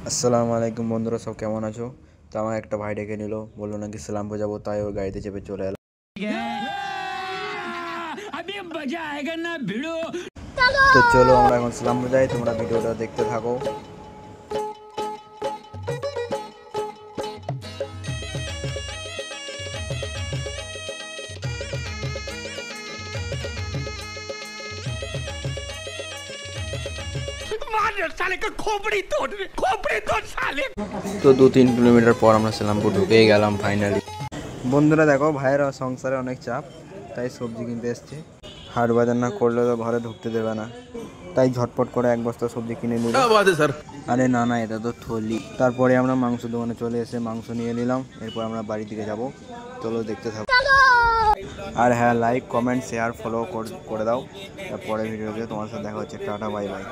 আসসালামু আলাইকুম বন্ধুরা, সব কেমন আছো? তো আমার একটা ভাই ডেকে নিল, বললো নাকি সালামপুর যাবো, তাই ওর গাড়িতে চেপে চলে এলাম। তো চলো আমরা এখন সালামপুর যাই, তোমরা ভিডিওটা দেখতে থাকো। তো 2-3 কিলোমিটার পর আমরা সালামপুর ঢুকেই গেলাম ফাইনালি। বন্ধুরা দেখো, ভাইয়ের সংসারে অনেক চাপ, তাই সবজি কিনতে এসছে। হাট বাজার না করলে তো ঘরে ঢুকতে দেবে না, তাই ঝটপট করে এক বস্তা সবজি কিনে নিলাম। আরে না না, এটা তো থলি। তারপরে আমরা মাংস দোকানে চলে এসে মাংস নিয়ে নিলাম। এরপর আমরা বাড়ি দিকে যাব। চলো দেখতে থাকো। আর হ্যাঁ, লাইক কমেন্ট শেয়ার ফলো করে দাও। তারপরে ভিডিওতে তোমার সাথে দেখা হচ্ছে। Tata bye bye.